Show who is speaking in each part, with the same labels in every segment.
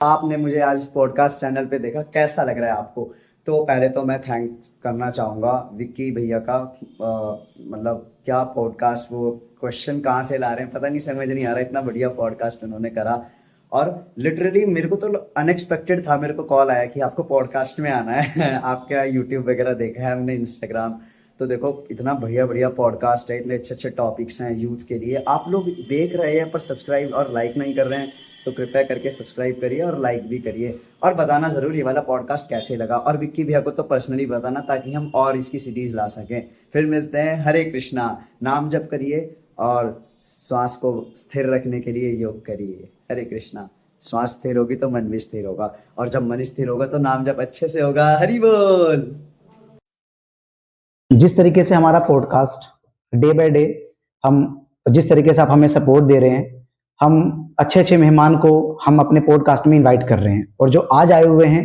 Speaker 1: आपने मुझे आज इस पॉडकास्ट चैनल पे देखा, कैसा लग रहा है आपको? तो पहले तो मैं थैंक्स करना चाहूँगा विक्की भैया का। मतलब क्या पॉडकास्ट, वो क्वेश्चन कहाँ से ला रहे हैं पता नहीं, समझ नहीं आ रहा, इतना बढ़िया पॉडकास्ट उन्होंने करा। और लिटरली मेरे को तो अनएक्सपेक्टेड था, मेरे को कॉल आया कि आपको पॉडकास्ट में आना है। आपका यूट्यूब वगैरह देखा है हमने, इंस्टाग्राम। तो देखो इतना बढ़िया बढ़िया पॉडकास्ट है, इतने अच्छे अच्छे टॉपिक्स हैं यूथ के लिए। आप लोग देख रहे हैं पर सब्सक्राइब और लाइक नहीं कर रहे हैं, तो कृपया करके सब्सक्राइब करिए और लाइक भी करिए। और बताना ज़रूर ये वाला पॉडकास्ट कैसे लगा, और विक्की भैया को तो पर्सनली बताना, ताकि हम और इसकी सीरीज़ ला सकें। फिर मिलते हैं। हरे कृष्णा। नाम जप करिए और श्वास को स्थिर रखने के लिए योग करिए। हरे कृष्णा। श्वास स्थिर होगी तो मन भी स्थिर होगा, और जब मन स्थिर होगा तो नाम जप अच्छे से होगा। हरि बोल।
Speaker 2: जिस तरीके से हमारा पॉडकास्ट डे बाय डे, हम जिस तरीके से आप हमें सपोर्ट दे रहे हैं, हम अच्छे अच्छे मेहमान को हम अपने पॉडकास्ट में इनवाइट कर रहे हैं। और जो आज आए हुए हैं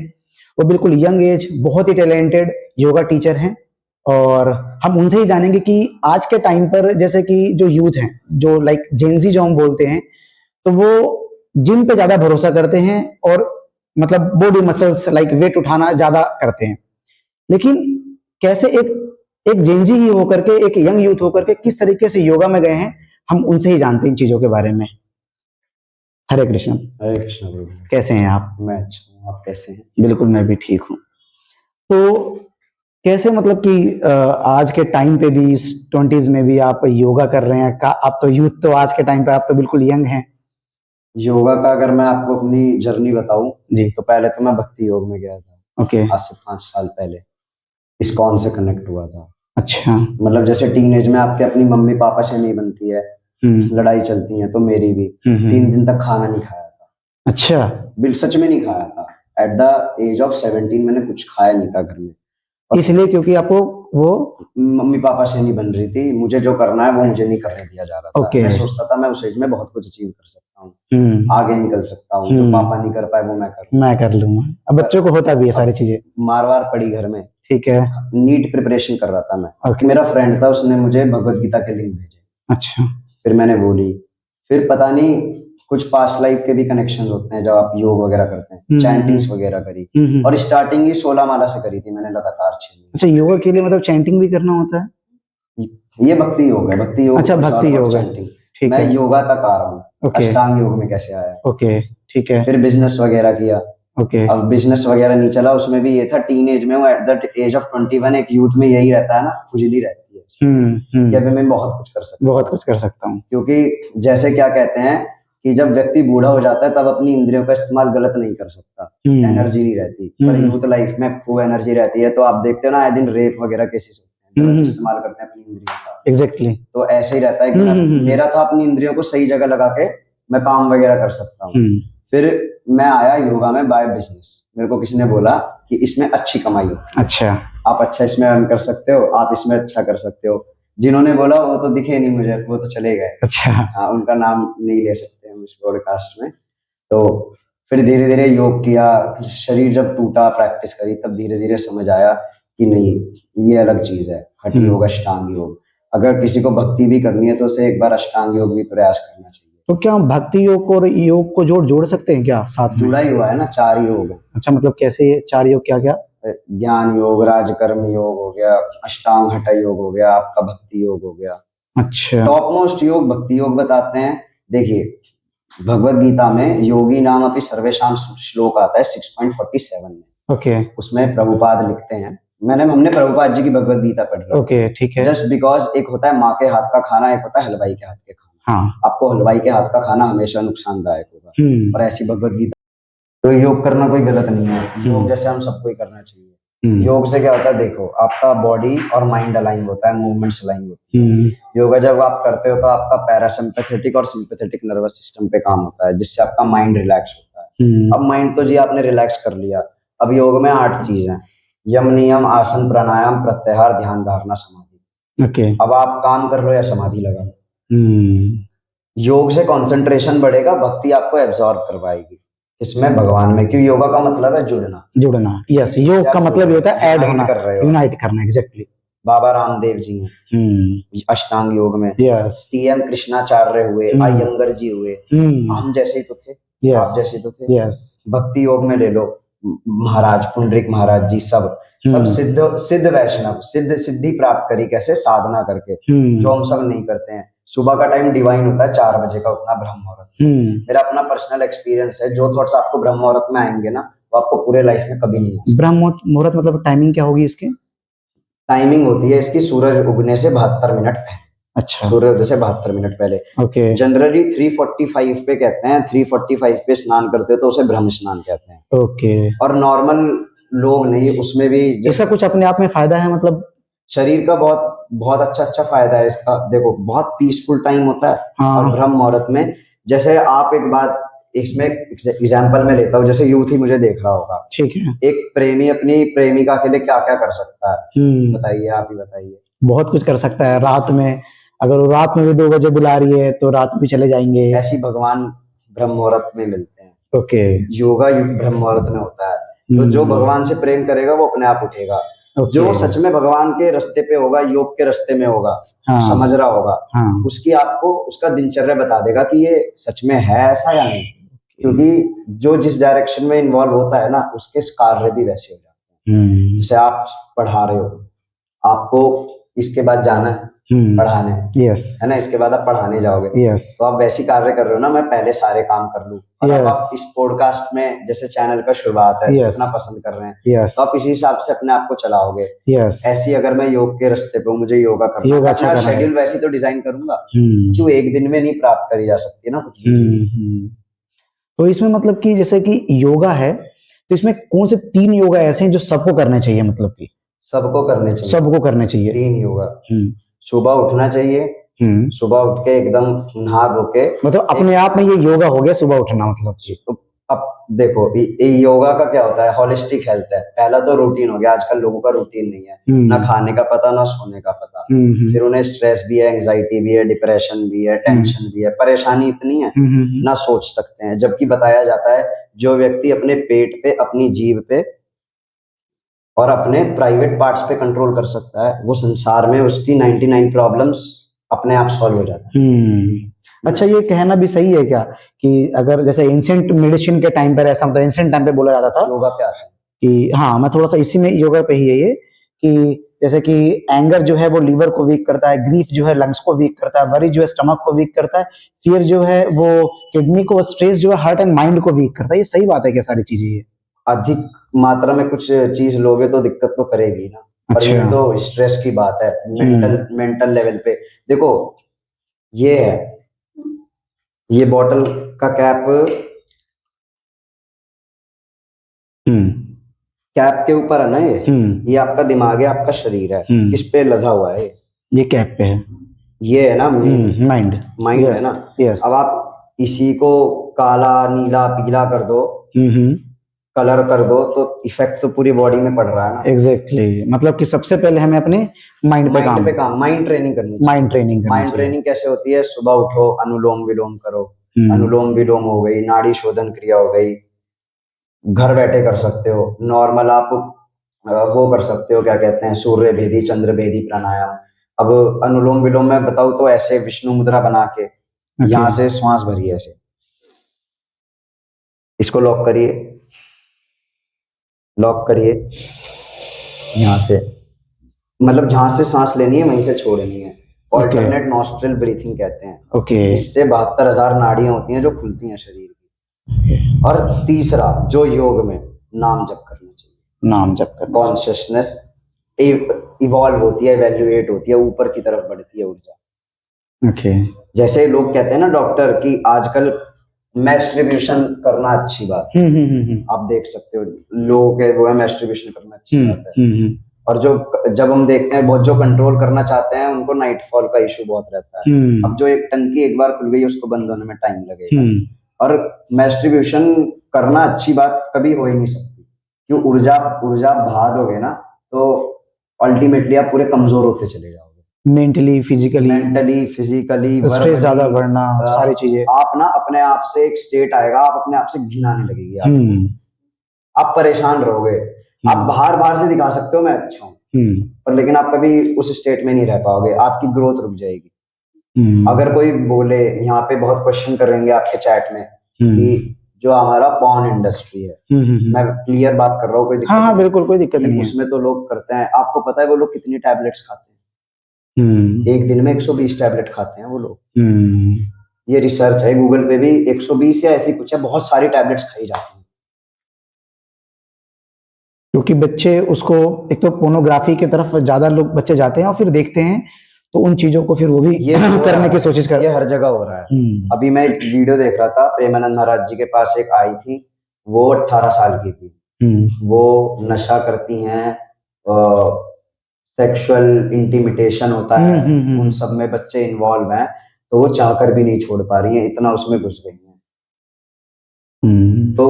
Speaker 2: वो बिल्कुल यंग एज, बहुत ही टैलेंटेड योगा टीचर हैं। और हम उनसे ही जानेंगे कि आज के टाइम पर, जैसे कि जो यूथ हैं, जो लाइक जेंजी जो हम बोलते हैं, तो वो जिम पे ज्यादा भरोसा करते हैं और मतलब बॉडी मसल्स लाइक वेट उठाना ज्यादा करते हैं। लेकिन कैसे एक एक जेंजी ही होकर के, एक यंग यूथ होकर के किस तरीके से योगा में गए हैं, हम उनसे ही जानते हैं इन चीजों के बारे में। हरे कृष्ण।
Speaker 3: हरे कृष्ण प्रभु।
Speaker 2: कैसे हैं आप?
Speaker 3: मैं अच्छा हूँ, आप कैसे हैं?
Speaker 2: बिल्कुल, मैं भी ठीक हूँ। तो कैसे मतलब कि आज के टाइम पे भी, इस 20s में भी आप योगा कर रहे हैं? आप तो यूथ, तो आज के टाइम पे आप तो बिल्कुल यंग हैं।
Speaker 3: योगा का अगर मैं आपको अपनी जर्नी बताऊं
Speaker 2: जी।
Speaker 3: तो पहले तो मैं भक्ति योग में गया था।
Speaker 2: ओके।
Speaker 3: आज से 5 साल पहले इस्कॉन से कनेक्ट हुआ था।
Speaker 2: अच्छा।
Speaker 3: मतलब जैसे टीनेज में आपके अपनी मम्मी पापा से नहीं बनती है, लड़ाई चलती है, तो मेरी भी 3 दिन तक खाना नहीं खाया था।
Speaker 2: अच्छा।
Speaker 3: बिल सच में नहीं खाया था। एट द एज ऑफ 17 मैंने कुछ खाया नहीं था घर में।
Speaker 2: इसलिए क्योंकि आपको वो
Speaker 3: मम्मी पापा से नहीं बन रही थी, मुझे जो करना है वो मुझे नहीं करने दिया जा रहा था।
Speaker 2: Okay.
Speaker 3: मैं सोचता था मैं उस एज में बहुत कुछ अचीव कर सकता हूँ, आगे निकल सकता हूँ, जो पापा नहीं कर पाए वो मैं कर
Speaker 2: लूंगा। अब बच्चों को होता भी है सारी चीजें।
Speaker 3: मार वार पड़ी घर में।
Speaker 2: ठीक है।
Speaker 3: नीट प्रिपरेशन कर रहा था मैं।
Speaker 2: Okay.
Speaker 3: मेरा फ्रेंड था, उसने मुझे भगवत गीता के लिंक भेजे।
Speaker 2: अच्छा।
Speaker 3: फिर मैंने बोली। फिर पता नहीं कुछ पास्ट लाइफ के भी कनेक्शंस होते हैं जब आप योग वगैरह करते हैं। चैंटिंग्स वगैरह करी, और स्टार्टिंग ही 16 माला से करी थी मैंने लगातार 6 महीने।
Speaker 2: अच्छा, योगा के लिए मतलब चैंटिंग भी करना होता है?
Speaker 3: ये भक्ति योग है। भक्ति योग।
Speaker 2: अच्छा, भक्ति योग है। ठीक है।
Speaker 3: मैं योगा तक आ रहा हूँ।
Speaker 2: Okay.
Speaker 3: अष्टांग योग में कैसे आया।
Speaker 2: ओके, ठीक है।
Speaker 3: फिर बिजनेस वगैरह किया।
Speaker 2: ओके।
Speaker 3: अब बिजनेस वगैरह नहीं चला, उसमें भी ये था टीनेज में हूँ, एट द एज ऑफ 21 एक यूथ में यही रहता है ना, खुजली रहती है कि अभी मैं बहुत कुछ कर सकता हूँ। क्योंकि जैसे क्या कहते हैं कि जब व्यक्ति बूढ़ा हो जाता है तब अपनी इंद्रियों का इस्तेमाल गलत नहीं कर सकता, एनर्जी नहीं रहती। पर यूथ लाइफ में खूब एनर्जी रहती है। तो आप देखते हो ना, आए दिन रेप वगैरह केसेस होते हैं, गलत इस्तेमाल करते हैं अपनी इंद्रियों का।
Speaker 2: एग्जैक्टली।
Speaker 3: तो ऐसे ही रहता है कि मेरा था अपनी इंद्रियों को सही जगह लगा के मैं काम वगैरह कर सकता हूँ। फिर मैं आया योगा में बाय बिजनेस। मेरे को किसी ने बोला कि इसमें अच्छी कमाई होती है। अच्छा। आप अच्छा इसमें अर्न कर सकते हो, आप इसमें अच्छा कर सकते हो। जिन्होंने बोला वो तो दिखे नहीं मुझे, वो तो चले गए। अच्छा। हाँ, उनका नाम नहीं ले सकते हम इस पॉडकास्ट में। तो फिर धीरे धीरे योग किया, शरीर जब टूटा, प्रैक्टिस करी, तब धीरे धीरे समझ आया कि नहीं, ये अलग चीज है। हठी योग, अष्टांग योग। अगर किसी को भक्ति भी करनी है तो उसे एक बार अष्टांग योग भी प्रयास करना चाहिए।
Speaker 2: तो क्या हम भक्ति योग और योग को जोड़ सकते हैं क्या साथ में?
Speaker 3: जुड़ा ही हुआ है ना, 4 योग।
Speaker 2: अच्छा, मतलब कैसे ये 4 योग? क्या क्या?
Speaker 3: ज्ञान योग, राजकर्म योग हो गया, अष्टांग हठ योग हो गया, आपका भक्ति योग हो गया।
Speaker 2: अच्छा।
Speaker 3: टॉप मोस्ट योग भक्ति योग बताते हैं। देखिए, भगवत गीता में योगी नाम अपनी सर्वेशाम श्लोक आता है 6.47 में।
Speaker 2: ओके।
Speaker 3: उसमें प्रभुपाद लिखते हैं, हमने प्रभुपाद जी की भगवत गीता पढ़ी है।
Speaker 2: ओके, ठीक है।
Speaker 3: जस्ट बिकॉज एक होता है माँ के हाथ का खाना, एक होता है हलवाई के हाथ के खाना।
Speaker 2: हाँ।
Speaker 3: आपको हलवाई के हाथ का खाना हमेशा नुकसानदायक होगा, और ऐसी भगवत गीता। तो योग करना कोई गलत नहीं है, योग जैसे हम सबको ही करना चाहिए। योग से क्या होता है, देखो आपका बॉडी और माइंड अलाइन होता है, मूवमेंट्स अलाइन होती है। योगा जब आप करते हो तो आपका पैरासिम्पैथेटिक और सिंपैथेटिक नर्वस सिस्टम पे काम होता है, जिससे आपका माइंड रिलैक्स होता है। अब माइंड तो जी आपने रिलैक्स कर लिया। अब योग में 8 चीज हैं: यम, नियम, आसन, प्राणायाम, प्रत्याहार, ध्यान, धारणा, समाधि।
Speaker 2: ओके।
Speaker 3: अब आप काम कर लो या समाधि लगा लो। योग से कंसंट्रेशन बढ़ेगा, भक्ति आपको एब्जॉर्ब करवाएगी। इसमें भगवान में, क्यों? योगा का मतलब है जुड़ना।
Speaker 2: यस, योग का मतलब ये होता है ऐड होना,
Speaker 3: कर रहे हो,
Speaker 2: यूनाइट करना। एग्जैक्टली।
Speaker 3: बाबा रामदेव जी हैं अष्टांग योग में,
Speaker 2: यस,
Speaker 3: टीएम कृष्णाचार्य हुए, अयंगर जी हुए, हम जैसे ही तो थे, आप जैसे तो थे।
Speaker 2: यस,
Speaker 3: भक्ति योग में ले लो, महाराज पुंडरीक महाराज जी, सब सिद्ध सिद्ध वैष्णव, सिद्धि प्राप्त करी कैसे, साधना करके, जो हम सब नहीं करते हैं। सुबह का टाइम डिवाइन होता है, 4 बजे का उठना, ब्रह्म मुहूर्त। मेरा अपना पर्सनल एक्सपीरियंस है, जो थॉट्स आपको ब्रह्म मुहूर्त में आएंगे ना, वो आपको पूरे लाइफ में कभी नहीं आएंगे।
Speaker 2: ब्रह्म मुहूर्त मतलब टाइमिंग क्या होगी इसकी?
Speaker 3: टाइमिंग होती है इसकी सूरज उगने से 72 मिनट पहले।
Speaker 2: अच्छा,
Speaker 3: सूर्योदय से 72 मिनट पहले।
Speaker 2: ओके,
Speaker 3: जनरली 3:45 पे कहते हैं, 3:45 पे स्नान करते हो तो उसे ब्रह्म स्नान कहते हैं।
Speaker 2: ओके।
Speaker 3: और नॉर्मल लोग नहीं, उसमें भी
Speaker 2: इसका कुछ अपने आप में फायदा है, मतलब
Speaker 3: शरीर का बहुत बहुत अच्छा फायदा है इसका। देखो, बहुत पीसफुल टाइम होता है।
Speaker 2: हाँ।
Speaker 3: और ब्रह्म मुहूर्त में, जैसे आप एक बात इसमें एग्जाम्पल में लेता हूँ, जैसे यूथ ही मुझे देख रहा होगा,
Speaker 2: ठीक है,
Speaker 3: एक प्रेमी अपनी प्रेमिका के लिए क्या क्या कर सकता है, बताइए, आप ही बताइए।
Speaker 2: बहुत कुछ कर सकता है। रात में, अगर वो रात में भी 2 बजे बुला रही है तो रात में चले जाएंगे।
Speaker 3: ऐसी भगवान ब्रह्म मुहूर्त में मिलते हैं।
Speaker 2: ओके,
Speaker 3: योगा ब्रह्म मुहूर्त में होता है। तो जो भगवान से प्रेम करेगा वो अपने आप उठेगा। जो सच में भगवान के रास्ते पे होगा, योग के रास्ते में होगा, समझ रहा होगा, उसकी आपको उसका दिनचर्या बता देगा कि ये सच में है ऐसा या नहीं। क्योंकि जो जिस डायरेक्शन में इन्वॉल्व होता है ना, उसके कार्य भी वैसे हो जाते हैं। जैसे आप पढ़ा रहे हो, आपको इसके बाद जाना है पढ़ाने,
Speaker 2: यस,
Speaker 3: है ना, इसके बाद आप पढ़ाने जाओगे,
Speaker 2: यस,
Speaker 3: तो आप वैसी कार्य कर रहे हो ना, मैं पहले सारे काम कर लूं। और अब आप इस पॉडकास्ट में, जैसे चैनल का शुरुआत है, इतना पसंद कर रहे हैं, तो आप इसी हिसाब से अपने आप को चलाओगे। ऐसी अगर मैं योग के रास्ते पे हूं, मुझे योगा करना है, अच्छा शेड्यूल वैसे तो डिजाइन करूंगा, क्यों एक दिन में नहीं प्राप्त करी जा सकती ना कुछ भी चीज।
Speaker 2: तो इसमें मतलब कि जैसे कि योगा है, तो इसमें कौन से 3 योगा ऐसे हैं जो सबको करने चाहिए? मतलब कि
Speaker 3: सबको करने चाहिए,
Speaker 2: सबको करने चाहिए
Speaker 3: 3 योगा। सुबह उठना चाहिए, सुबह उठ के एकदम नहा धो के,
Speaker 2: मतलब अपने आप में ये योगा हो गया सुबह उठना, मतलब।
Speaker 3: अब देखो, योगा का क्या होता है, होलिस्टिक हेल्थ है। पहला तो रूटीन हो गया, आजकल लोगों का रूटीन नहीं है, ना खाने का पता, ना सोने का पता। फिर उन्हें स्ट्रेस भी है, एंजाइटी भी है, डिप्रेशन भी है, टेंशन भी है, परेशानी इतनी है, ना सोच सकते हैं। जबकि बताया जाता है, जो व्यक्ति अपने पेट पे, अपनी जीभ पे और अपने प्राइवेट पार्ट्स पे कंट्रोल कर सकता है, वो संसार में उसकी 99 प्रॉब्लम्स अपने आप सॉल्व हो जाती है।
Speaker 2: अच्छा, ये कहना भी सही है क्या कि अगर जैसे एंशिएंट मेडिसिन के टाइम पर ऐसा, मतलब एंशिएंट टाइम पे बोला जाता था
Speaker 3: योगा पे आता है
Speaker 2: कि, हाँ, मैं थोड़ा सा इसी में योगा पे ही है ये, कि जैसे कि एंगर जो है वो लीवर को वीक करता है, ग्रीफ जो है लंग्स को वीक करता है, वरी जो है स्टमक को वीक करता है, फियर जो है वो किडनी को, स्ट्रेस जो है हार्ट एंड माइंड को वीक करता है। ये सही बात है क्या सारी चीजें? ये
Speaker 3: अधिक मात्रा में कुछ चीज लोगे तो दिक्कत तो करेगी ना। पर ये तो स्ट्रेस की बात है, मेंटल लेवल पे। देखो, ये है, ये बॉटल का कैप के ऊपर है ना, ये आपका दिमाग है, आपका शरीर है, किस पे लदा हुआ है?
Speaker 2: ये कैप पे है,
Speaker 3: ये है ना माइंड है ना। अब आप इसी को काला, नीला, पीला कर दो, कलर कर दो, तो इफेक्ट तो पूरी बॉडी में पड़ रहा है ना।
Speaker 2: एग्जैक्टली, मतलब कि सबसे पहले हमें अपने माइंड पे काम,
Speaker 3: माइंड ट्रेनिंग करनी चाहिए। माइंड ट्रेनिंग कैसे होती है? सुबह उठो, अनुलोम विलोम करो, अनुलोम विलोम हो गई, नाड़ी शोधन क्रिया हो गई, घर बैठे कर सकते हो। नॉर्मल आप वो कर सकते हो, क्या कहते हैं, सूर्य भेदी, चंद्र भेदी प्राणायाम। अब अनुलोम विलोम में बताऊं तो ऐसे विष्णु मुद्रा बना के यहाँ से श्वास भरिए, ऐसे इसको लॉक करिए यहाँ से, मतलब जहां से सांस लेनी है वहीं से छोड़नी है। ऑल्टरनेट नॉस्ट्रल ब्रीथिंग कहते हैं। इससे 72,000 नाड़ियां होती हैं जो खुलती हैं शरीर की। और तीसरा, जो योग में नाम जप करना चाहिए,
Speaker 2: नाम जप करना,
Speaker 3: कॉन्शियसनेस इवॉल्व होती है, इवैल्यूएट होती है, ऊपर की तरफ बढ़ती है ऊर्जा। जैसे लोग कहते हैं ना डॉक्टर, कि आजकल मैस्ट्रिब्यूशन करना अच्छी बात है। आप देख सकते हो लोग वो है, मैस्ट्रिब्यूशन करना अच्छी बात है। और जब हम देखते हैं, बहुत जो कंट्रोल करना चाहते हैं, उनको नाइटफॉल का इशू बहुत रहता है। अब जो एक टंकी एक बार खुल गई, उसको बंद होने में टाइम लगेगा। और मैस्ट्रिब्यूशन करना अच्छी बात कभी हो ही नहीं सकती, क्यों? ऊर्जा बहा दोगे ना, तो अल्टीमेटली आप पूरे कमजोर होते चले जाओगे, मेंटली फिजिकली
Speaker 2: स्ट्रेस ज्यादा बढ़ना, सारी चीजें।
Speaker 3: आप ना अपने आप से एक स्टेट आएगा, आप अपने आप से घिनाने लगेगी, आप परेशान रहोगे। आप बाहर से दिखा सकते हो मैं अच्छा हूँ, पर लेकिन आप कभी उस स्टेट में नहीं रह पाओगे, आपकी ग्रोथ रुक जाएगी। अगर कोई बोले, यहाँ पे बहुत क्वेश्चन करेंगे आपके चैट में कि जो हमारा पॉर्न इंडस्ट्री है, मैं क्लियर बात कर रहा हूँ, कोई दिक्कत
Speaker 2: हाँ बिल्कुल कोई दिक्कत नहीं है।
Speaker 3: उसमें तो लोग करते हैं, आपको पता है वो लोग कितनी टैबलेट्स खाते हैं? एक दिन में 120 टैबलेट खाते हैं वो लोग। ये रिसर्च है, गूगल पे भी 120 या ऐसी कुछ है, बहुत सारी टैबलेट्स खाई जाती हैं।
Speaker 2: क्योंकि बच्चे उसको, एक तो पोर्नोग्राफी की तरफ ज्यादा लोग बच्चे जाते हैं और फिर देखते हैं तो उन चीजों को फिर वो भी
Speaker 3: ये
Speaker 2: करने की कोशिश करते
Speaker 3: हैं। ये हर जगह हो रहा है। अभी मैं एक वीडियो देख रहा था, प्रेमानंद महाराज जी के पास एक आई थी, वो 18 साल की थी। वो नशा करती हैं, सेक्सुअल इंटिमिटेशन होता है, उन सब में बच्चे इन्वॉल्व हैं, तो वो चाहकर भी नहीं छोड़ पा रही हैं, इतना उसमें घुस गई हैं। तो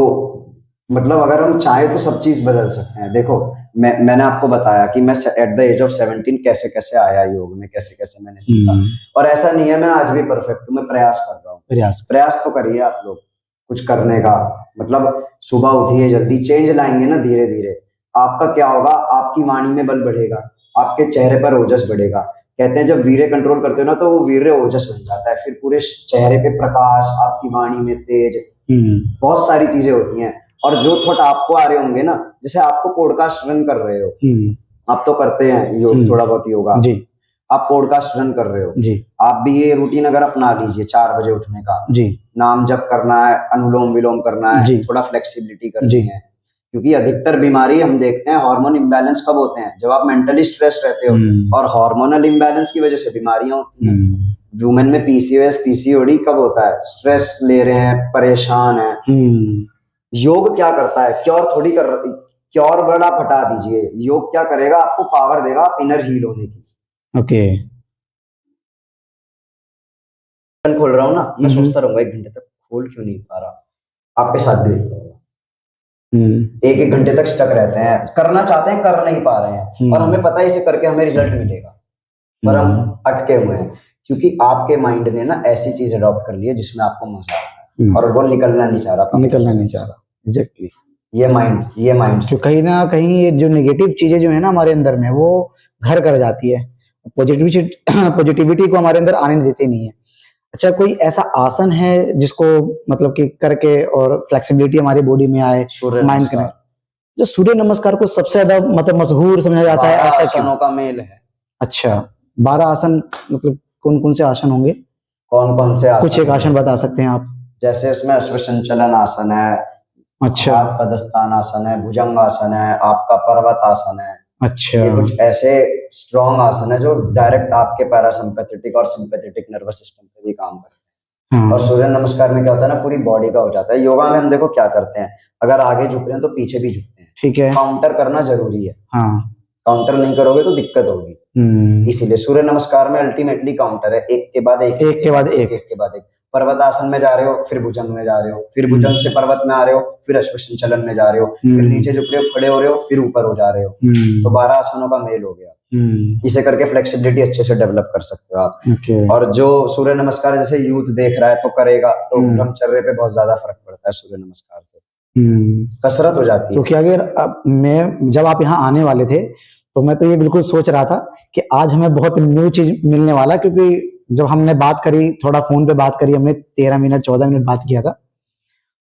Speaker 3: मतलब अगर हम चाहें तो सब चीज बदल सकते हैं। देखो, मैंने आपको बताया कि मैं एट द एज ऑफ 17 कैसे कैसे आया योग में, कैसे कैसे मैंने सीखा। और ऐसा नहीं है मैं आज भी परफेक्ट हूँ, मैं प्रयास कर रहा हूँ। प्रयास तो करिए आप लोग कुछ करने का, मतलब सुबह उठिए जल्दी, चेंज लाएंगे ना धीरे धीरे। आपका क्या होगा, आपकी वाणी में बल बढ़ेगा, आपके चेहरे पर ओजस बढ़ेगा। कहते हैं जब वीर्य कंट्रोल करते हो ना तो वो वीर्य ओजस बन जाता है, फिर पूरे चेहरे पे प्रकाश, आपकी वाणी में तेज, बहुत सारी चीजें होती हैं। और जो थॉट आपको आ रहे होंगे ना, जैसे आपको पॉडकास्ट रन कर रहे हो, आप तो करते हैं योग, थोड़ा बहुत योगा जी, आप पॉडकास्ट रन कर रहे हो जी, आप भी ये रूटीन अगर अपना लीजिए, 4 बजे उठने का जी, नाम जप करना है, अनुलोम विलोम करना है जी, थोड़ा फ्लेक्सिबिलिटी करनी है। क्योंकि अधिकतर बीमारी हम देखते हैं हार्मोन इम्बैलेंस कब होते हैं, जब आप मेंटली स्ट्रेस रहते हो, और हार्मोनल इम्बैलेंस की वजह से बीमारियां होती हैं। वुमेन में पीसीओएस पीसीओडी कब होता है, स्ट्रेस ले रहे हैं, परेशान है। योग क्या करता है, क्योर थोड़ी कर, क्योर वर्ड आप हटा दीजिए, योग क्या करेगा, आपको पावर देगा आप इनर हील होने की। ओके, खोल रहा हूँ ना, मैं सोचता रहूंगा 1 घंटे तक खोल क्यों नहीं पा रहा, आपके साथ भी होगा। 1-1 घंटे तक स्टक रहते हैं, करना चाहते हैं, कर नहीं पा रहे हैं, और हमें पता है इसे करके हमें रिजल्ट मिलेगा, पर हम अटके हुए हैं, क्योंकि आपके माइंड ने ना ऐसी चीज अडॉप्ट कर ली है जिसमें आपको मजा आता है, और वो निकलना नहीं चाह रहा, एग्जैक्टली। ये माइंड तो कहीं ना कहीं ये जो नेगेटिव चीजें जो है ना हमारे अंदर में, वो घर कर जाती है, पॉजिटिविटी को हमारे अंदर आने देती नहीं है। अच्छा, कोई ऐसा आसन है जिसको मतलब कि करके और फ्लेक्सिबिलिटी हमारी बॉडी में आए, माइंड कनेक्ट? जो सूर्य नमस्कार को सबसे ज्यादा मतलब मशहूर समझा जाता है, ऐसा क्यों? का मेल है। अच्छा, 12 आसन, मतलब कौन कौन से आसन होंगे, कौन कौन से आसन? कुछ एक आसन बता सकते हैं आप? जैसे इसमें अश्व संचलन आसन है, अच्छा, पदस्थान आसन है, भुजंग आसन है, आपका पर्वत आसन है। अच्छा, ये कुछ ऐसे स्ट्रॉन्ग आसन है जो डायरेक्ट आपके पैरासिम्पैथेटिक और सिंपैथेटिक नर्वस सिस्टम पे भी काम करते हैं। और सूर्य नमस्कार में क्या होता है ना, पूरी बॉडी का हो जाता है। योगा में हम देखो क्या करते हैं, अगर आगे झुक रहे हैं तो पीछे भी झुकते हैं, ठीक है, काउंटर करना जरूरी है। काउंटर नहीं करोगे तो दिक्कत होगी, इसीलिए सूर्य नमस्कार में अल्टीमेटली काउंटर है, एक के बाद एक, एक के बाद एक, एक के बाद एक। पर्वत आसन में जा रहे हो, फिर भुजंग में जा रहे हो, फिर भुजंग से पर्वत में आ रहे हो, फिर अश्व संचलन में जा रहे हो, फिर नीचे झुक रहे हो, खड़े हो रहे हो, फिर ऊपर हो जा रहे हो। तो 12 आसनों का मेल हो गया। इसे करके फ्लेक्सिबिलिटी अच्छे से डेवलप कर सकते हो आप। और जो सूर्य नमस्कार जैसे यूथ देख रहा है तो करेगा, तो ब्रह्मचर्य पे बहुत ज्यादा फर्क पड़ता है सूर्य नमस्कार से, कसरत हो जाती है। क्योंकि अगर मैं, जब आप यहाँ आने वाले थे तो मैं तो ये बिल्कुल सोच रहा था कि आज हमें बहुत न्यू चीज मिलने वाला, क्योंकि जब हमने बात करी, थोड़ा फोन पे बात करी हमने, 13 मिनट 14 मिनट बात किया था,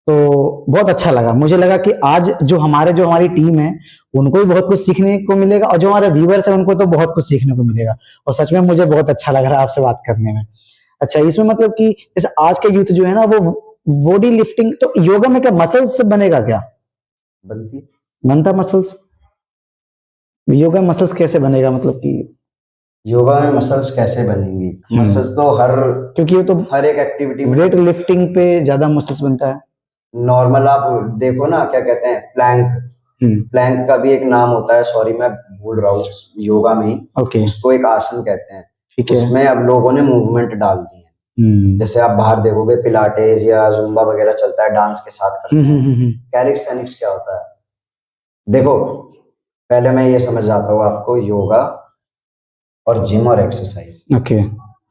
Speaker 3: तो बहुत अच्छा लगा। मुझे लगा कि आज जो हमारी टीम है उनको भी बहुत कुछ सीखने को मिलेगा, और जो हमारे व्यूवर्स है उनको तो बहुत कुछ सीखने को मिलेगा, और सच में मुझे बहुत अच्छा लग रहा है आपसे बात करने में। अच्छा, इसमें मतलब कि जैसे आज के यूथ जो है ना, वो बॉडी लिफ्टिंग, तो योगा में क्या मसल्स से बनेगा, क्या बनता मसल्स? योगा मसल्स कैसे बनेगा, मतलब कि योगा में मसल्स कैसे बनेंगी? मसल्स तो क्योंकि ये तो हर एक एक्टिविटी में, वेट लिफ्टिंग पे ज्यादा मसल्स बनता है। नॉर्मल आप देखो ना, क्या कहते हैं, प्लैंक का भी एक नाम होता है, सॉरी मैं भूल रहा हूँ, योगा में ही उसको एक आसन कहते हैं। ठीक है, उसमें अब लोगों ने मूवमेंट डाल दी है। जैसे आप बाहर देखोगे पिलाटेस या जुम्बा वगैरह चलता है, डांस के साथ करते हैं। कैलिस्थेनिक्स क्या होता है? देखो, पहले मैं ये समझ जाता हूँ आपको, योगा और जिम और एक्सरसाइज। ओके,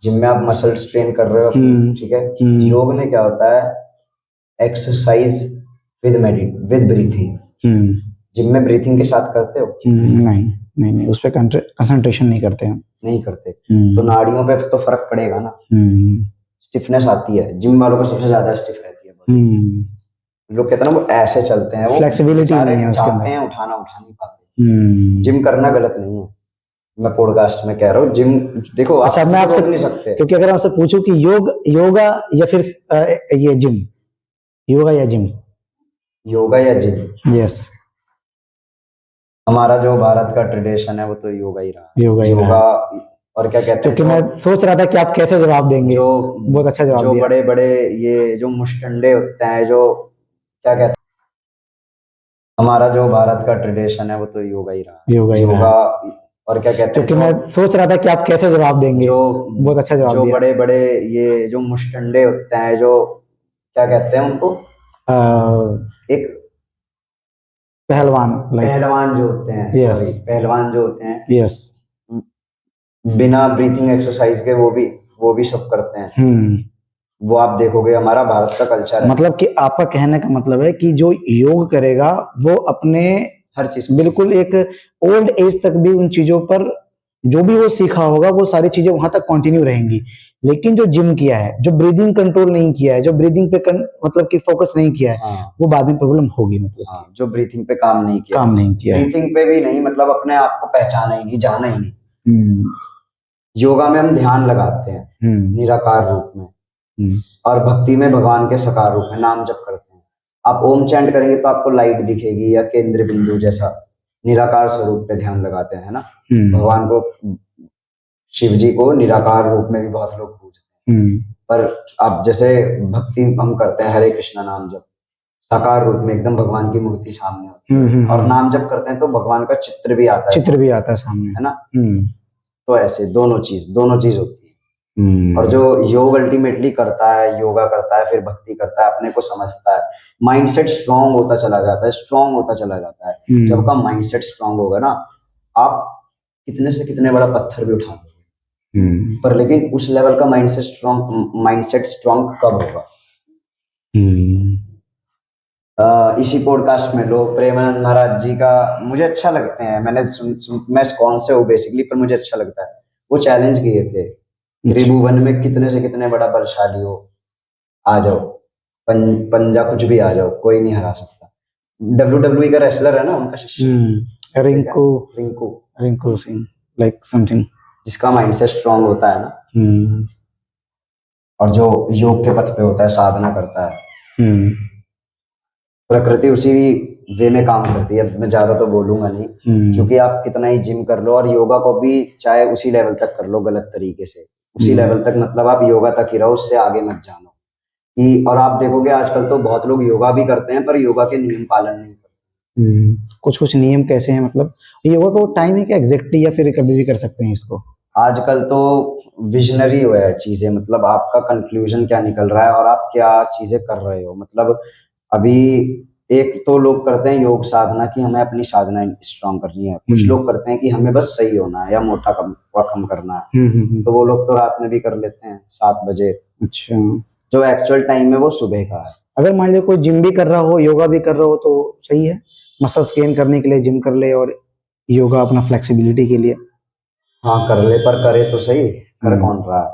Speaker 3: जिम में आप मसल्स ट्रेन कर रहे हो, ठीक है। योग में क्या होता है, एक्सरसाइज विद ब्रीथिंग। जिम में ब्रीथिंग के साथ करते हो?
Speaker 2: नहीं नहीं नहीं, उस पर कंसंट्रेशन नहीं करते हम।
Speaker 3: नहीं करते तो नाड़ियों पे तो फर्क पड़ेगा ना, स्टिफनेस आती है। जिम वालों को सबसे ज्यादा स्टिफ रहती है body। लोग कहते हैं ना वो ऐसे चलते हैं, वो
Speaker 2: फ्लेक्सिबिलिटी नहीं है उसके
Speaker 3: चाहते
Speaker 2: अंदर,
Speaker 3: हैं उठा नहीं पाते। जिम करना गलत नहीं है, मैं पॉडकास्ट में कह रहा हूँ। जिम देखो आप
Speaker 2: अच्छा, मैं
Speaker 3: किसी को
Speaker 2: आपसे
Speaker 3: रोक नहीं सकते।
Speaker 2: क्योंकि अगर आपसे पूछूं कि योगा या फिर ये जिम, योगा या जिम?
Speaker 3: योगा या जिम?
Speaker 2: यस,
Speaker 3: हमारा जो भारत का ट्रेडिशन है वो तो योगा ही रहा।
Speaker 2: योगा ही रहा।
Speaker 3: और क्या कहते हैं,
Speaker 2: क्योंकि मैं सोच रहा था कि आप कैसे जवाब देंगे।
Speaker 3: जो
Speaker 2: बहुत अच्छा जवाब
Speaker 3: जो
Speaker 2: दिया।
Speaker 3: बड़े बड़े ये जो मुष्टंडे होते हैं, जो क्या कहते हैं, हमारा जो भारत का ट्रेडिशन है वो तो योगा ही रहा।
Speaker 2: योगा ही रहा।
Speaker 3: और क्या कहते हैं,
Speaker 2: क्योंकि मैं सोच रहा था कि आप कैसे जवाब देंगे। बहुत अच्छा जवाब
Speaker 3: जो
Speaker 2: दिया।
Speaker 3: बड़े बड़े ये जो मुष्टंडे होते हैं, जो क्या कहते हैं उनको, एक
Speaker 2: पहलवान,
Speaker 3: पहलवान जो होते हैं,
Speaker 2: Yes.
Speaker 3: सॉरी पहलवान जो होते हैं,
Speaker 2: यस,
Speaker 3: बिना ब्रीथिंग एक्सरसाइज के वो भी सब करते हैं। वो आप देखोगे, हमारा भारत का कल्चर है।
Speaker 2: मतलब कि आपका कहने का मतलब है कि जो योग करेगा वो अपने
Speaker 3: हर चीज
Speaker 2: बिल्कुल एक ओल्ड एज तक भी उन चीजों पर जो भी वो सीखा होगा वो सारी चीजें वहां तक कंटिन्यू रहेंगी। लेकिन जो जिम किया है, जो ब्रीदिंग कंट्रोल नहीं किया है, जो ब्रीदिंग पे मतलब कि फोकस नहीं किया है, वो बाद में प्रॉब्लम होगी। मतलब
Speaker 3: जो ब्रीथिंग पे काम नहीं किया, ब्रीथिंग पे भी नहीं, मतलब अपने आप को पहचाना ही नहीं, जाना ही नहीं। योगा में हम ध्यान लगाते हैं निराकार रूप में, और भक्ति में भगवान के साकार रूप में नाम जप करते हैं। आप ओम चैंट करेंगे तो आपको लाइट दिखेगी, या केंद्र बिंदु जैसा निराकार स्वरूप पे ध्यान लगाते हैं, है ना। भगवान को, शिव जी को निराकार रूप में भी बहुत लोग पूजते हैं। पर आप जैसे भक्ति हम करते हैं, हरे कृष्णा नाम जप, साकार रूप में एकदम भगवान की मूर्ति सामने होती है। और नाम जप करते हैं तो भगवान का चित्र भी आता है सामने, है ना। तो ऐसे दोनों चीज होती है। और जो योग अल्टीमेटली करता है, योगा करता है, फिर भक्ति करता है, अपने को समझता है, माइंडसेट स्ट्रांग होता चला जाता है। जब का माइंडसेट स्ट्रांग होगा ना, आप कितने से कितने बड़ा पत्थर भी उठा दोगे। पर लेकिन उस लेवल का माइंडसेट स्ट्रांग कब होगा? इसी पॉडकास्ट में लो, प्रेमानंद महाराज जी का मुझे अच्छा लगते हैं। मैंने मैं कौन से हूँ बेसिकली, पर मुझे अच्छा लगता है। वो चैलेंज किए थे, त्रिभुवन में कितने से कितने बड़ा बलशाली हो, आ जाओ, पंजा कुछ भी आ जाओ, कोई नहीं हरा सकता। WWE का रेसलर है ना, उनका शिष्य रिंकू सिंह, लाइक समथिंग, जिसका माइंडसेट स्ट्रांग होता है ना, और जो योग के पथ पे होता है, साधना करता है। प्रकृति उसी वे में काम करती है। मैं ज्यादा तो बोलूंगा नहीं, क्योंकि आप कितना ही जिम कर लो, और योगा को भी चाहे उसी लेवल तक कर लो गलत तरीके से, उसी लेवल तक, मतलब आप योगा तक ही रहो, उससे आगे मत जानो। और आप देखोगे आजकल तो बहुत लोग योगा भी करते हैं, पर योगा के नियम पालन नहीं करते।
Speaker 2: कुछ नियम कैसे हैं? मतलब योगा का वो टाइम है क्या एग्जैक्टली, या फिर कभी भी कर सकते हैं इसको?
Speaker 3: आजकल तो विजनरी हुआ है चीजें, मतलब आपका कंक्लूजन क्या निकल रहा है और आप क्या चीजें कर रहे हो। मतलब अभी एक तो लोग करते हैं योग साधना की हमें अपनी साधना स्ट्रांग करनी है, कुछ लोग करते हैं कि हमें बस सही होना है या मोटा कम करना है। तो वो लोग तो रात में भी कर लेते हैं 7 बजे।
Speaker 2: अच्छा,
Speaker 3: जो एक्चुअल टाइम है वो सुबह का है।
Speaker 2: अगर मान लीजिए कोई जिम भी कर रहा हो, योगा भी कर रहा हो, तो सही है? मसल्स गेन करने के लिए जिम कर ले और योगा अपना फ्लेक्सिबिलिटी के लिए।
Speaker 3: हाँ कर ले, पर करे तो सही, कर कौन रहा है।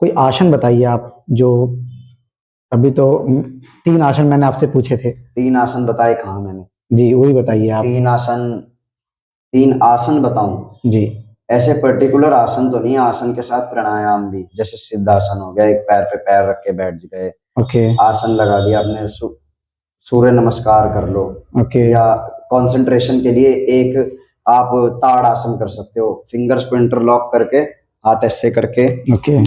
Speaker 2: कोई आसन बताइए आप, जो अभी तो 3 आसन मैंने आपसे पूछे थे।
Speaker 3: 3 आसन बताए कहाँ मैंने?
Speaker 2: जी वही बताइए आप।
Speaker 3: 3 आसन बताऊं
Speaker 2: जी?
Speaker 3: ऐसे पर्टिकुलर आसन तो नहीं, आसन के साथ प्राणायाम भी, जैसे सिद्धासन हो गया, एक पैर पे पैर रख के बैठ गए,
Speaker 2: ओके,
Speaker 3: आसन लगा दिया आपने, सूर्य नमस्कार कर लो,
Speaker 2: ओके,
Speaker 3: या कंसंट्रेशन के लिए एक आप ताड़ आसन कर सकते हो, फिंगर्स को इंटरलॉक करके, हाथ ऐसे करके,
Speaker 2: ओके,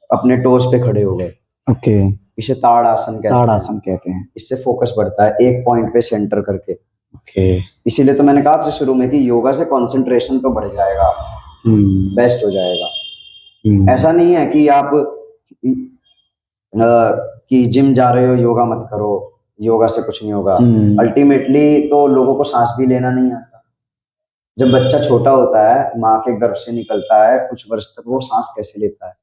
Speaker 3: अपने टोस पे खड़े हो गए,
Speaker 2: ओके,
Speaker 3: इसे ताड़ आसन
Speaker 2: कहते हैं।
Speaker 3: इससे फोकस बढ़ता है, एक पॉइंट पे सेंटर करके।
Speaker 2: ओके,
Speaker 3: इसीलिए तो मैंने कहा आपसे शुरू में कि योगा से कंसंट्रेशन तो बढ़ जाएगा, बेस्ट हो जाएगा। ऐसा नहीं है कि आप कि जिम जा रहे हो योगा मत करो, योगा से कुछ नहीं होगा। अल्टीमेटली तो लोगों को सांस भी लेना नहीं आता। जब बच्चा छोटा होता है, माँ के गर्भ से निकलता है, कुछ वर्ष तक वो सांस कैसे लेता है,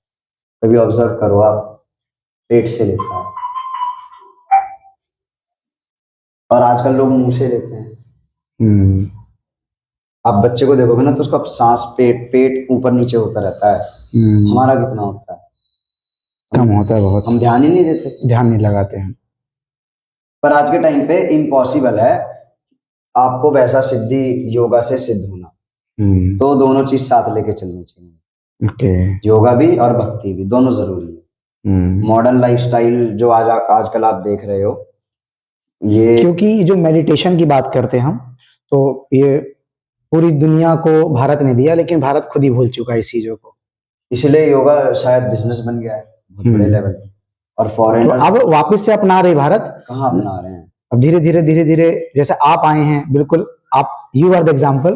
Speaker 3: कभी ऑब्जर्व करो आप, पेट से लेता है। और आजकल लोग मुंह से लेते हैं।
Speaker 2: हम्म
Speaker 3: आप बच्चे को देखोगे ना तो उसका सांस पेट पेट ऊपर नीचे होता रहता है। हमारा कितना होता है?
Speaker 2: कम होता है बहुत,
Speaker 3: हम ध्यान ही नहीं देते।
Speaker 2: ध्यान नहीं लगाते हैं।
Speaker 3: पर आज के टाइम पे इम्पॉसिबल है आपको वैसा सिद्धि योगा से सिद्ध होना। तो दोनों चीज साथ लेके चलनी चाहिए।
Speaker 2: ओके।
Speaker 3: योगा भी और भक्ति भी, दोनों जरूरी है। मॉडर्न लाइफस्टाइल जो आजकल आप देख रहे हो, ये
Speaker 2: क्योंकि जो मेडिटेशन की बात करते हैं हम, तो ये पूरी दुनिया को भारत ने दिया, लेकिन भारत खुद ही भूल चुका है इस चीजों को।
Speaker 3: इसलिए योगा शायद बिजनेस बन गया है बहुत बड़े लेवल पे। और
Speaker 2: तो
Speaker 3: फॉरेनर्स
Speaker 2: अब वापस से अपना रहे भारत।
Speaker 3: कहाँ अपना रहे हैं?
Speaker 2: अब धीरे धीरे जैसे आप आए हैं, बिल्कुल आप, यू आर द एग्जाम्पल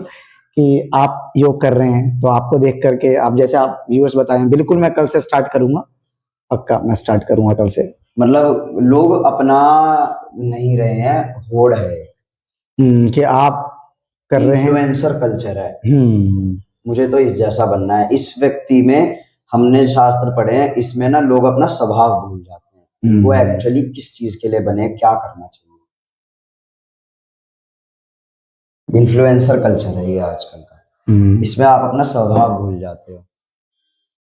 Speaker 2: कि आप योग कर रहे हैं, तो आपको देख करके, आप जैसे आप व्यूअर्स बताए हैं, बिल्कुल मैं कल से स्टार्ट करूंगा, पक्का मैं स्टार्ट करूंगा कल से।
Speaker 3: मतलब लोग अपना नहीं रहे हैं, होड़ है
Speaker 2: कि आप कर रहे हैं।
Speaker 3: इन्फ्लुएंसर कल्चर है। मुझे तो इस जैसा बनना है। इस व्यक्ति में हमने शास्त्र पढ़े हैं, इसमें ना लोग अपना स्वभाव भूल जाते हैं। वो एक्चुअली किस चीज के लिए बने, क्या करना चाहिए। इन्फ्लुएंसर कल्चर है ये आजकल का। इसमें आप अपना स्वभाव भूल जाते हो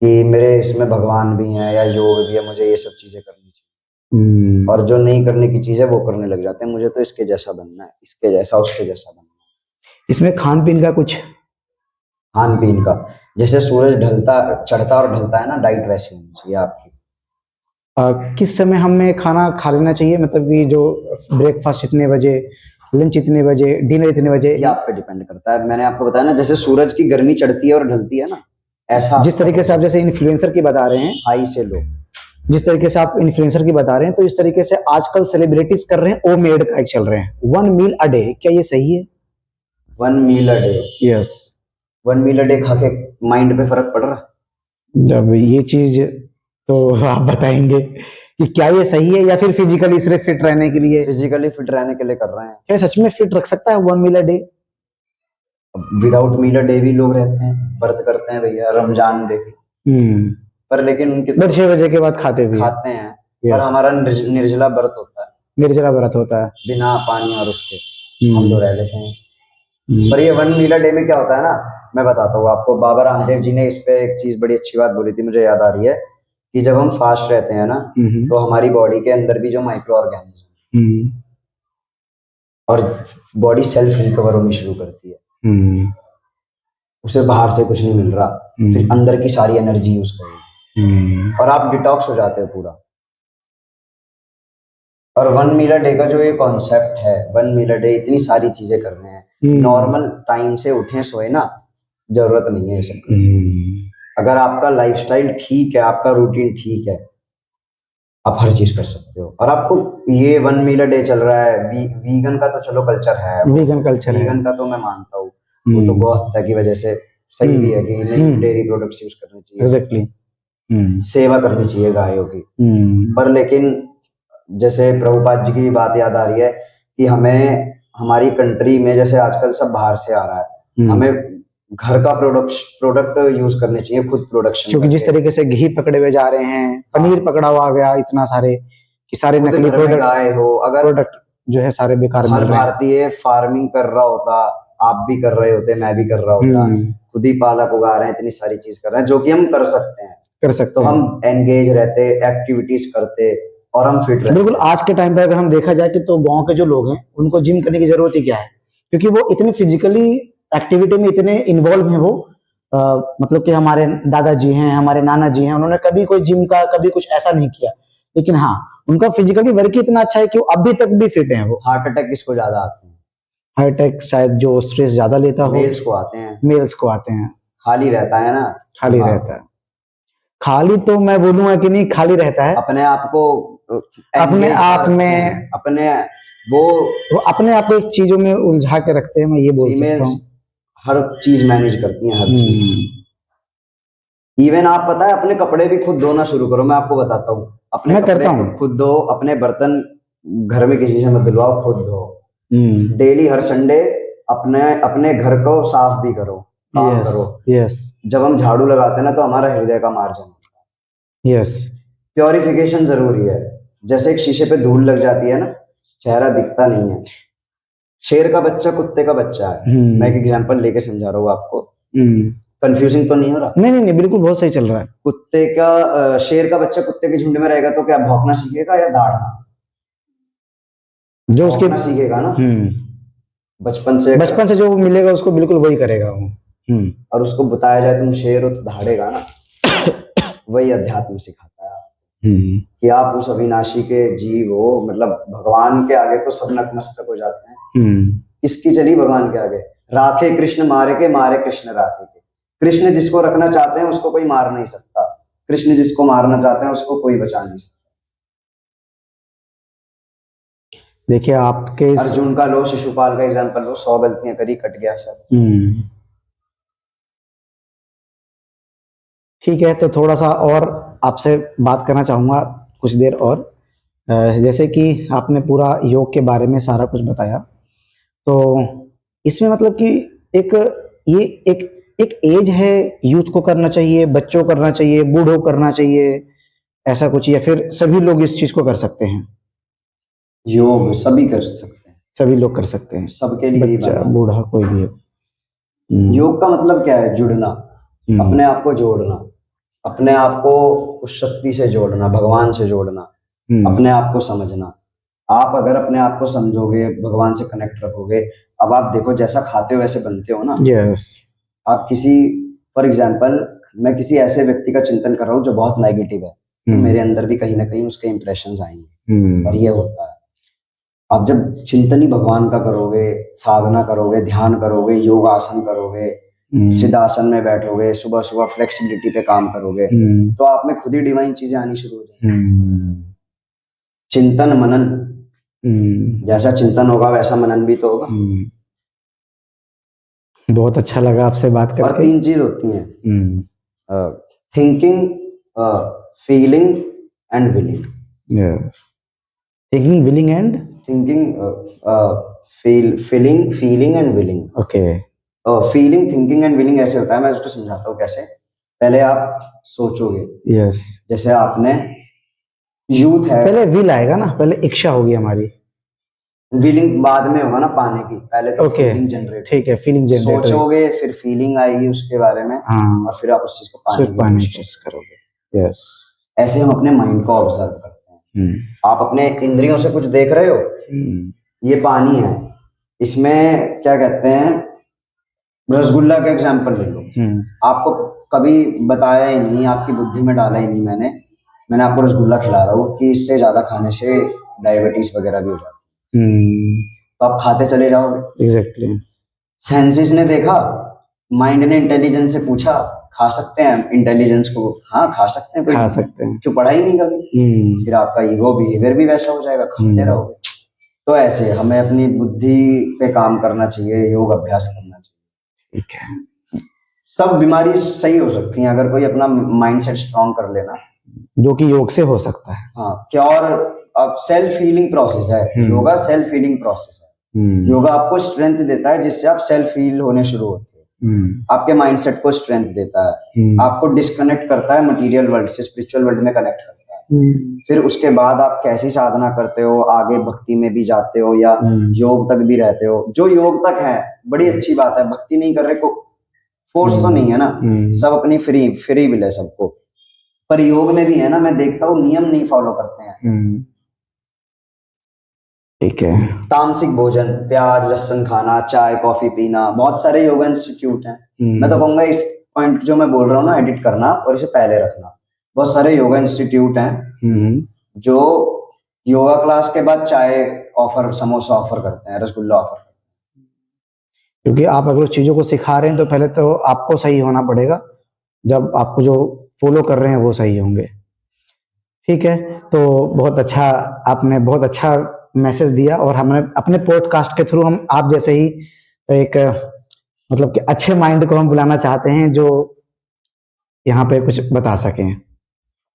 Speaker 3: कि मेरे इसमें भगवान भी हैं या योग भी है, मुझे ये सब चीजें करनी चाहिए। और जो नहीं करने की चीज है वो करने लग जाते हैं। मुझे तो इसके जैसा बनना है, इसके जैसा, उसके जैसा बनना है।
Speaker 2: इसमें खान पीन का कुछ,
Speaker 3: खान पीन का, जैसे सूरज ढलता चढ़ता और ढलता है ना, डाइट वैसी होनी चाहिए आपकी।
Speaker 2: किस समय हमें खाना खा लेना चाहिए, मतलब कि जो ब्रेकफास्ट इतने बजे, लंच इतने बजे, डिनर इतने बजे?
Speaker 3: ये आप पे डिपेंड करता है। मैंने आपको बताया ना, जैसे सूरज की गर्मी चढ़ती है और ढलती है ना, ऐसा
Speaker 2: जिस तरीके से आप जैसे इन्फ्लुएंसर की बता रहे हैं,
Speaker 3: हाई से लो,
Speaker 2: जिस तरीके से आप इन्फ्लुएंसर की बता रहे हैं, तो इस तरीके से आजकल सेलिब्रिटीज कर रहे हैं, ओ मेड का एक चल रहे हैं, 1 मील अ डे, क्या ये सही है?
Speaker 3: 1 meal a day?
Speaker 2: Yes.
Speaker 3: 1 meal a day खा के माइंड पे फर्क पड़ रहा है?
Speaker 2: जब ये चीज तो आप बताएंगे कि क्या ये सही है, या फिर फिजिकली सिर्फ फिट रहने के लिए?
Speaker 3: फिजिकली फिट रहने के लिए कर रहे हैं।
Speaker 2: क्या सच में फिट रख सकता है 1 meal a day?
Speaker 3: Without meal a day भी लोग रहते हैं, व्रत करते हैं भैया, रमजान देख लो। पर लेकिन उनके
Speaker 2: तो 6 बजे के बाद खाते भी
Speaker 3: खाते हैं। पर हमारा निर्जला व्रत होता है,
Speaker 2: निर्जला व्रत होता है,
Speaker 3: बिना पानी और उसके हम तो रह लेते हैं। पर ये 1 मील अ डे में क्या होता है ना, मैं बताता हूँ आपको। बाबा रामदेव जी ने इस पे एक चीज बड़ी अच्छी बात बोली थी, मुझे याद आ रही है, कि जब हम फास्ट रहते हैं ना, तो हमारी बॉडी के अंदर भी जो माइक्रो ऑर्गेनिज्म और बॉडी सेल्फ रिकवर होनी शुरू करती है। उसे बाहर से कुछ नहीं मिल रहा, फिर अंदर की सारी एनर्जी यूज करेगी और आप डिटॉक्स हो जाते हो पूरा। और 1 मील अ डे का जो ये कॉन्सेप्ट है, 1 मील अ डे, इतनी सारी चीजें कर रहे हैं। नॉर्मल टाइम से उठे सोए ना, जरूरत नहीं है ये सब। अगर आपका लाइफस्टाइल ठीक है, आपका रूटीन ठीक है, आप हर चीज कर सकते हो। और आपको ये 1 मील अ डे चल रहा है, वीगन का तो चलो कल्चर है,
Speaker 2: वीगन कल्चर है,
Speaker 3: वीगन का तो मैं मानता हूँ, वो तो गौ हत्या की वजह से सही भी है कि नहीं डेयरी प्रोडक्ट्स यूज करने चाहिए,
Speaker 2: एग्जैक्टली,
Speaker 3: सेवा करनी चाहिए गायों की। पर लेकिन जैसे प्रभुपाद जी की बात याद आ रही है कि हमें हमारी कंट्री में, जैसे आजकल सब बाहर से आ रहा है, हमें घर का प्रोडक्ट यूज करने चाहिए, खुद प्रोडक्शन।
Speaker 2: क्योंकि जिस तरीके से घी पकड़े हुए जा रहे हैं, पनीर पकड़ा हुआ आ गया, इतना सारे कि सारे नकली प्रोडक्ट,
Speaker 3: गाय हो अगर
Speaker 2: प्रोडक्ट जो है सारे बेकार मिल रहे हैं।
Speaker 3: भारतीय फार्मिंग कर रहा होता, आप भी कर रहे होते, मैं भी कर रहा होता, खुद ही पालक उगा रहे हैं, इतनी सारी चीज कर रहे हैं जो कि हम कर सकते हैं, तो हम एंगेज रहते, एक्टिविटीज करते और हम फिट रहते। बिल्कुल।
Speaker 2: आज के टाइम पे अगर हम देखा जाए कि तो गांव के जो लोग हैं उनको जिम करने की जरूरत ही क्या है, क्योंकि वो इतनी फिजिकली एक्टिविटी में इतने इन्वॉल्व हैं वो, मतलब कि हमारे दादाजी हैं, हमारे नाना जी हैं, उन्होंने कभी कोई जिम का कभी कुछ ऐसा नहीं किया, लेकिन हाँ उनका फिजिकली वर्क ही इतना अच्छा है कि वो अभी तक भी फिट है। वो
Speaker 3: हार्ट अटैक किसको ज्यादा आते हैं?
Speaker 2: हार्ट अटैक शायद जो स्ट्रेस ज्यादा लेता हो,
Speaker 3: मेल्स को आते हैं।
Speaker 2: मेल्स को आते हैं।
Speaker 3: खाली रहता है ना,
Speaker 2: खाली रहता है। खाली तो मैं बोलूंगा कि नहीं, खाली रहता है,
Speaker 3: अपने आप को,
Speaker 2: अपने आप में,
Speaker 3: अपने वो
Speaker 2: अपने आप को एक चीजों में उलझा के रखते हैं, मैं ये बोल सकता हूँ।
Speaker 3: हर चीज मैनेज करती हैं, हर चीज। इवन आप पता है अपने कपड़े भी खुद धोना शुरू करो, मैं आपको बताता हूँ। अपने
Speaker 2: मैं करता हूँ,
Speaker 3: खुद धो, अपने बर्तन घर में किसी से मत धुलवाओ, खुद धो। डेली हर संडे अपने अपने घर को साफ भी करो, काम करो।
Speaker 2: यस।
Speaker 3: जब हम झाड़ू लगाते हैं ना, तो हमारा हृदय का मार्जन होता है।
Speaker 2: यस।
Speaker 3: प्योरिफिकेशन जरूरी है। जैसे एक शीशे पे धूल लग जाती है ना, चेहरा दिखता नहीं है। शेर का बच्चा कुत्ते का बच्चा है। मैं एक एग्जांपल लेके समझा रहा हूँ आपको, कंफ्यूजिंग तो नहीं हो रहा?
Speaker 2: नहीं नहीं नहीं, बिल्कुल बहुत सही चल रहा है।
Speaker 3: कुत्ते का शेर का बच्चा कुत्ते के झुंड में रहेगा तो क्या भौंकना सीखेगा या दहाड़ना?
Speaker 2: जो उसके
Speaker 3: भौंकना सीखेगा ना, बचपन से
Speaker 2: जो मिलेगा उसको बिल्कुल वही करेगा वो।
Speaker 3: और उसको बताया जाए तुम शेर हो तो दहाड़ेगा ना। वही अध्यात्म सिखाता है कि आप उस अविनाशी के जीव हो, मतलब भगवान के आगे तो सब नतमस्तक हो जाते हैं। किसकी चली भगवान के आगे? राखे कृष्ण मारे के, मारे कृष्ण राखे के। कृष्ण जिसको रखना चाहते हैं उसको कोई मार नहीं सकता, कृष्ण जिसको मारना चाहते हैं उसको कोई बचा नहीं सकता।
Speaker 2: देखिए आपके
Speaker 3: अर्जुन का लो, शिशुपाल का एग्जांपल लो, 100 गलतियां करी, कट गया सब।
Speaker 2: ठीक है, तो थोड़ा सा और आपसे बात करना चाहूंगा कुछ देर और। जैसे कि आपने पूरा योग के बारे में सारा कुछ बताया, तो इसमें मतलब कि एक ये एक एज है, यूथ को करना चाहिए, बच्चों को करना चाहिए, बूढ़ों को करना चाहिए, ऐसा कुछ, या फिर सभी लोग इस चीज को कर सकते हैं?
Speaker 3: योग सभी कर सकते हैं,
Speaker 2: सभी लोग कर सकते हैं,
Speaker 3: सबके लिए ही
Speaker 2: बच्चा
Speaker 3: बना है।
Speaker 2: बूढ़ा कोई भी हो।
Speaker 3: योग का मतलब क्या है? जुड़ना, अपने आप को जोड़ना, अपने आप को उस शक्ति से जोड़ना, भगवान से जोड़ना, अपने आप को समझना। आप अगर अपने आप को समझोगे, भगवान से कनेक्ट रखोगे, अब आप देखो जैसा खाते हो वैसे बनते हो ना।
Speaker 2: यस।
Speaker 3: आप किसी, फॉर एग्जाम्पल, मैं किसी ऐसे व्यक्ति का चिंतन कर रहा हूँ जो बहुत नेगेटिव है, तो मेरे अंदर भी कहीं ना कहीं उसके इंप्रेशंस आएंगे। और ये होता है, आप जब चिंतन ही भगवान का करोगे, साधना करोगे, ध्यान करोगे, योग आसन करोगे, सिद्धासन में बैठोगे, सुबह सुबह फ्लेक्सिबिलिटी पे काम करोगे, तो आप में खुद ही डिवाइन चीजें आनी शुरू हो जाएंगी। चिंतन मनन, जैसा चिंतन होगा वैसा मनन भी तो होगा।
Speaker 2: बहुत अच्छा लगा आपसे बात करके।
Speaker 3: और 3 चीज होती हैं, thinking, feeling and willing.
Speaker 2: Yes, thinking, willing and
Speaker 3: feeling and willing.
Speaker 2: Okay.
Speaker 3: Feeling, thinking and willing ऐसे होता है, मैं उसको समझाता हूँ कैसे। पहले आप सोचोगे,
Speaker 2: यस,
Speaker 3: जैसे आपने यूथ है,
Speaker 2: पहले विल आएगा ना, पहले इच्छा होगी हमारी,
Speaker 3: विलिंग बाद में होगा ना पाने की, पहले तो
Speaker 2: ओके,
Speaker 3: फीलिंग जनरेट।
Speaker 2: ठीक है, फीलिंग जनरेट
Speaker 3: सोचोगे, फिर फीलिंग आएगी उसके बारे में, और फिर आप उस चीज को पाने की कोशिश
Speaker 2: करोगे। यस,
Speaker 3: ऐसे हम अपने माइंड को ऑब्जर्व करते हैं। आप अपने इंद्रियों से कुछ देख रहे हो, ये पानी है, इसमें क्या कहते हैं, रसगुल्ला का एग्जाम्पल ले लो। आपको कभी बताया ही नहीं, आपकी बुद्धि में डाला ही नहीं, मैंने आपको रसगुल्ला खिला रहा हूँ कि इससे ज्यादा खाने से डायबिटीज वगैरह भी हो जाती है, तो आप खाते चले जाओगे।
Speaker 2: एग्जैक्टली।
Speaker 3: सेंसेस ने देखा, माइंड ने इंटेलिजेंस से पूछा, खा सकते हैं? इंटेलिजेंस को, हाँ खा सकते हैं,
Speaker 2: खा सकते हैं,
Speaker 3: क्यों पढ़ा ही नहीं कभी। फिर आपका ईगो बिहेवियर भी वैसा हो जाएगा, खाते रहोगे। तो ऐसे हमें अपनी बुद्धि पे काम करना चाहिए, योग अभ्यास करना चाहिए।
Speaker 2: ठीक है,
Speaker 3: सब बीमारी सही हो सकती हैं अगर कोई अपना माइंडसेट स्ट्रांग कर लेना,
Speaker 2: जो कि योग से हो सकता है।
Speaker 3: हाँ, क्योर। अब सेल्फ हीलिंग प्रोसेस है योगा, सेल्फ हीलिंग प्रोसेस है। योगा आपको स्ट्रेंथ देता है, जिससे आप सेल्फ हील होने शुरू होते हैं। आपके माइंडसेट को स्ट्रेंथ देता है, आपको डिस्कनेक्ट करता है मटेरियल वर्ल्ड से, स्पिरिचुअल वर्ल्ड में कनेक्ट करता है। फिर उसके बाद आप कैसी साधना करते हो, आगे भक्ति में भी जाते हो या योग तक भी रहते हो। जो योग तक है बड़ी अच्छी बात है, भक्ति नहीं कर रहे को फोर्स तो नहीं है ना, सब अपनी फ्री विल है सबको। पर योग में भी है ना, मैं देखता हूँ नियम नहीं फॉलो करते हैं।
Speaker 2: ठीक है,
Speaker 3: तामसिक भोजन, प्याज लहसुन खाना, चाय कॉफी पीना, बहुत सारे योगा इंस्टीट्यूट हैं। मैं तो कहूंगा इस पॉइंट जो मैं बोल रहा हूँ ना, एडिट करना और इसे पहले रखना। बहुत सारे योगा इंस्टीट्यूट हैं जो योगा क्लास के बाद चाय ऑफर, समोसा ऑफर करते हैं, रसगुल्ला ऑफर करते हैं।
Speaker 2: क्योंकि आप अगर उस चीजों को सिखा रहे हैं तो पहले तो आपको सही होना पड़ेगा, जब आपको जो फॉलो कर रहे हैं वो सही होंगे। ठीक है, तो बहुत अच्छा, आपने बहुत अच्छा मैसेज दिया, और हमने अपने पॉडकास्ट के थ्रू हम आप जैसे ही एक मतलब कि अच्छे माइंड को हम बुलाना चाहते हैं जो यहाँ पे कुछ बता सकें।